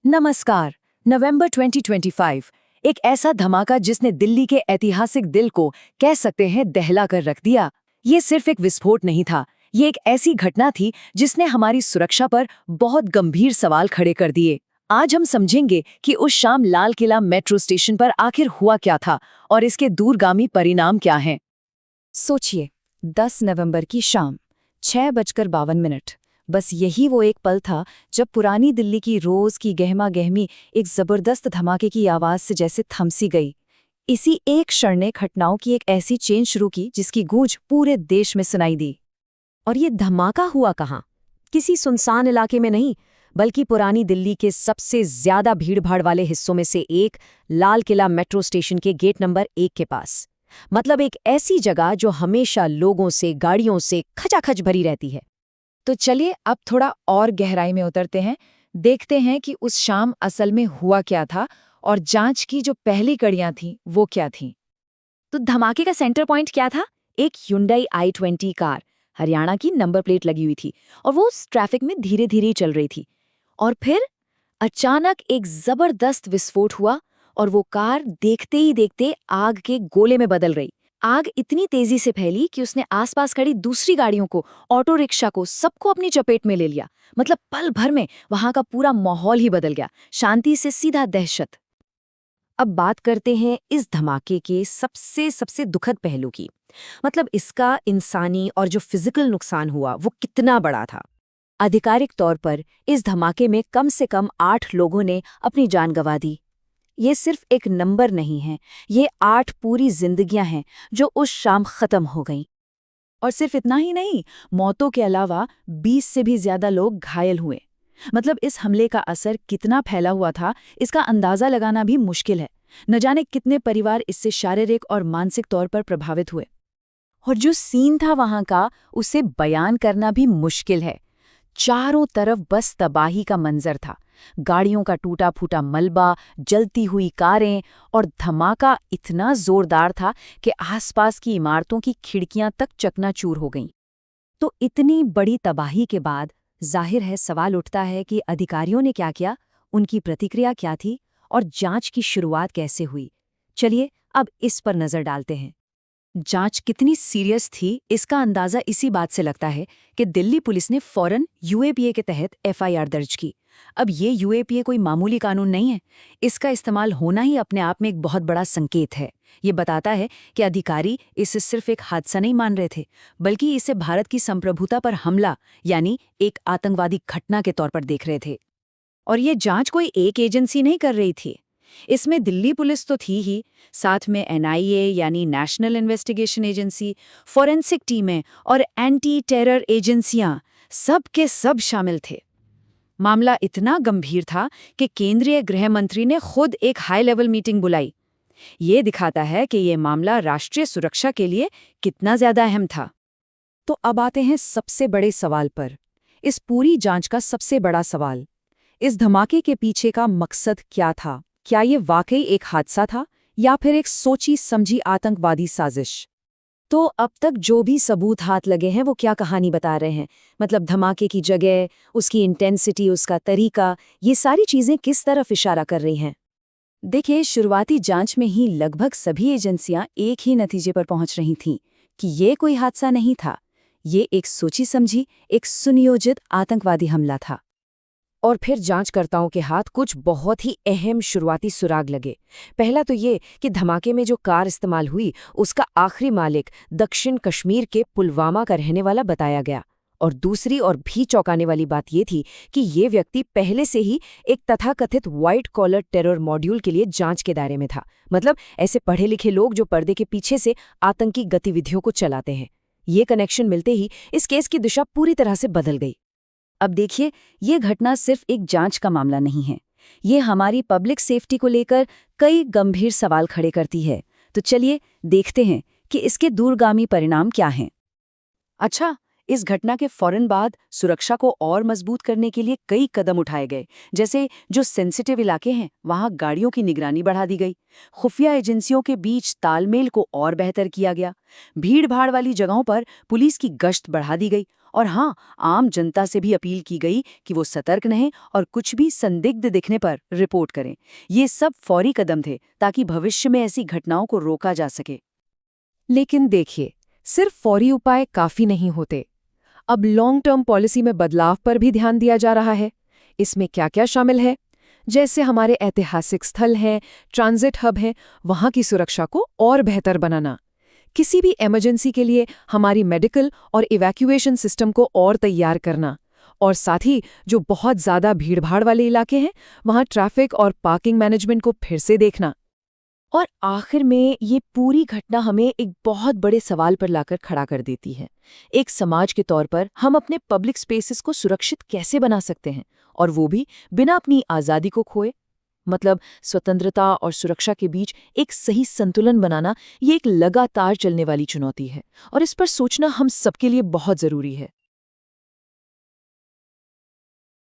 नमस्कार। नवंबर 2025 एक ऐसा धमाका जिसने दिल्ली के ऐतिहासिक दिल को कह सकते हैं दहला कर रख दिया। ये सिर्फ एक विस्फोट नहीं था, ये एक ऐसी घटना थी जिसने हमारी सुरक्षा पर बहुत गंभीर सवाल खड़े कर दिए। आज हम समझेंगे कि उस शाम लाल किला मेट्रो स्टेशन पर आखिर हुआ क्या था और इसके दूरगामी परिणाम क्या हैं। सोचिए, 10 नवंबर की शाम 6:52। बस यही वो एक पल था जब पुरानी दिल्ली की रोज की गहमा गहमी एक जबरदस्त धमाके की आवाज से जैसे थमसी गई। इसी एक क्षण ने घटनाओं की एक ऐसी चेन शुरू की जिसकी गूंज पूरे देश में सुनाई दी। और ये धमाका हुआ कहाँ? किसी सुनसान इलाके में नहीं, बल्कि पुरानी दिल्ली के सबसे ज्यादा भीड़भाड़ वाले हिस्सों में से एक, लाल किला मेट्रो स्टेशन के गेट नंबर 1 के पास। मतलब एक ऐसी जगह जो हमेशा लोगों से, गाड़ियों से खचाखच भरी रहती है। तो चलिए अब थोड़ा और गहराई में उतरते हैं, देखते हैं कि उस शाम असल में हुआ क्या था और जांच की जो पहली कड़ियां थीं वो क्या थीं। तो धमाके का सेंटर पॉइंट क्या था? एक Hyundai i20 कार, हरियाणा की नंबर प्लेट लगी हुई थी और वो उस ट्रैफिक में धीरे धीरे चल रही थी। और फिर अचानक एक जबरदस्त विस्फोट हुआ और वो कार देखते ही देखते आग के गोले में बदल गई। आग इतनी तेजी से फैली कि उसने आसपास खड़ी दूसरी गाड़ियों को, ऑटो रिक्शा को, सबको अपनी चपेट में ले लिया। मतलब पल भर में वहां का पूरा माहौल ही बदल गया, शांति से सीधा दहशत। अब बात करते हैं इस धमाके के सबसे सबसे दुखद पहलू की। मतलब इसका इंसानी और जो फिजिकल नुकसान हुआ वो कितना बड़ा था। आधिकारिक तौर पर इस धमाके में कम से कम 8 लोगों ने अपनी जान गंवा दी। ये सिर्फ एक नंबर नहीं है, ये 8 पूरी जिंदगियां हैं जो उस शाम खत्म हो गईं। और सिर्फ इतना ही नहीं, मौतों के अलावा 20 से भी ज्यादा लोग घायल हुए। मतलब इस हमले का असर कितना फैला हुआ था, इसका अंदाजा लगाना भी मुश्किल है। न जाने कितने परिवार इससे शारीरिक और मानसिक तौर पर प्रभावित हुए। और जो सीन था वहां का, उसे बयान करना भी मुश्किल है। चारों तरफ बस तबाही का मंजर था। गाड़ियों का टूटा फूटा मलबा, जलती हुई कारें, और धमाका इतना जोरदार था कि आसपास की इमारतों की खिड़कियां तक चकनाचूर हो गईं। तो इतनी बड़ी तबाही के बाद जाहिर है सवाल उठता है कि अधिकारियों ने क्या किया, उनकी प्रतिक्रिया क्या थी और जांच की शुरुआत कैसे हुई। चलिए अब इस पर नजर डालते हैं। जांच कितनी सीरियस थी इसका अंदाजा इसी बात से लगता है कि दिल्ली पुलिस ने फौरन यूएपीए के तहत एफआईआर दर्ज की। अब ये यूएपीए कोई मामूली कानून नहीं है, इसका इस्तेमाल होना ही अपने आप में एक बहुत बड़ा संकेत है। ये बताता है कि अधिकारी इसे सिर्फ एक हादसा नहीं मान रहे थे, बल्कि इसे भारत की संप्रभुता पर हमला यानी एक आतंकवादी घटना के तौर पर देख रहे थे। और ये जांच कोई एक एजेंसी नहीं कर रही थी, इसमें दिल्ली पुलिस तो थी ही, साथ में एनआईए यानी नेशनल इन्वेस्टिगेशन एजेंसी, फॉरेंसिक टीमें और एंटी टेरर एजेंसियां, सब के सब शामिल थे। मामला इतना गंभीर था कि केंद्रीय गृह मंत्री ने खुद एक हाई लेवल मीटिंग बुलाई। ये दिखाता है कि ये मामला राष्ट्रीय सुरक्षा के लिए कितना ज्यादा अहम था। तो अब आते हैं सबसे बड़े सवाल पर, इस पूरी जांच का सबसे बड़ा सवाल, इस धमाके के पीछे का मकसद क्या था? क्या ये वाकई एक हादसा था या फिर एक सोची समझी आतंकवादी साजिश? तो अब तक जो भी सबूत हाथ लगे हैं वो क्या कहानी बता रहे हैं? मतलब धमाके की जगह, उसकी इंटेंसिटी, उसका तरीका, ये सारी चीजें किस तरफ इशारा कर रही हैं? देखिए, शुरुआती जांच में ही लगभग सभी एजेंसियां एक ही नतीजे पर पहुंच रही थीं कि ये कोई हादसा नहीं था, ये एक सोची समझी, एक सुनियोजित आतंकवादी हमला था। और फिर जांचकर्ताओं के हाथ कुछ बहुत ही अहम शुरुआती सुराग लगे। पहला तो ये कि धमाके में जो कार इस्तेमाल हुई उसका आखिरी मालिक दक्षिण कश्मीर के पुलवामा का रहने वाला बताया गया। और दूसरी और भी चौंकाने वाली बात ये थी कि ये व्यक्ति पहले से ही एक तथाकथित व्हाइट कॉलर टेरर मॉड्यूल के लिए जांच के दायरे में था। मतलब ऐसे पढ़े लिखे लोग जो पर्दे के पीछे से आतंकी गतिविधियों को चलाते हैं। ये कनेक्शन मिलते ही इस केस की दिशा पूरी तरह से बदल गई। अब देखिए, ये घटना सिर्फ एक जांच का मामला नहीं है, ये हमारी पब्लिक सेफ्टी को लेकर कई गंभीर सवाल खड़े करती है। तो चलिए देखते हैं कि इसके दूरगामी परिणाम क्या हैं। अच्छा, इस घटना के फौरन बाद सुरक्षा को और मजबूत करने के लिए कई कदम उठाए गए। जैसे जो सेंसिटिव इलाके हैं वहां गाड़ियों की निगरानी बढ़ा दी गई, खुफिया एजेंसियों के बीच तालमेल को और बेहतर किया गया, भीड़ भाड़ वाली जगहों पर पुलिस की गश्त बढ़ा दी गई और हाँ, आम जनता से भी अपील की गई कि वो सतर्क रहें और कुछ भी संदिग्ध दिखने पर रिपोर्ट करें। ये सब फौरी कदम थे ताकि भविष्य में ऐसी घटनाओं को रोका जा सके। लेकिन देखिए, सिर्फ फौरी उपाय काफी नहीं होते। अब लॉन्ग टर्म पॉलिसी में बदलाव पर भी ध्यान दिया जा रहा है। इसमें क्या क्या शामिल है? जैसे हमारे ऐतिहासिक स्थल हैं, ट्रांजिट हब हैं, वहां की सुरक्षा को और बेहतर बनाना। किसी भी इमरजेंसी के लिए हमारी मेडिकल और इवैक्यूएशन सिस्टम को और तैयार करना। और साथ ही जो बहुत ज़्यादा भीड़भाड़ वाले इलाके हैं, वहां ट्रैफिक और पार्किंग मैनेजमेंट को फिर से देखना। और आखिर में ये पूरी घटना हमें एक बहुत बड़े सवाल पर लाकर खड़ा कर देती है। एक समाज के तौर पर हम अपने पब्लिक स्पेसेस को सुरक्षित कैसे बना सकते हैं, और वो भी बिना अपनी आज़ादी को खोए? मतलब स्वतंत्रता और सुरक्षा के बीच एक सही संतुलन बनाना, ये एक लगातार चलने वाली चुनौती है और इस पर सोचना हम सबके लिए बहुत ज़रूरी है।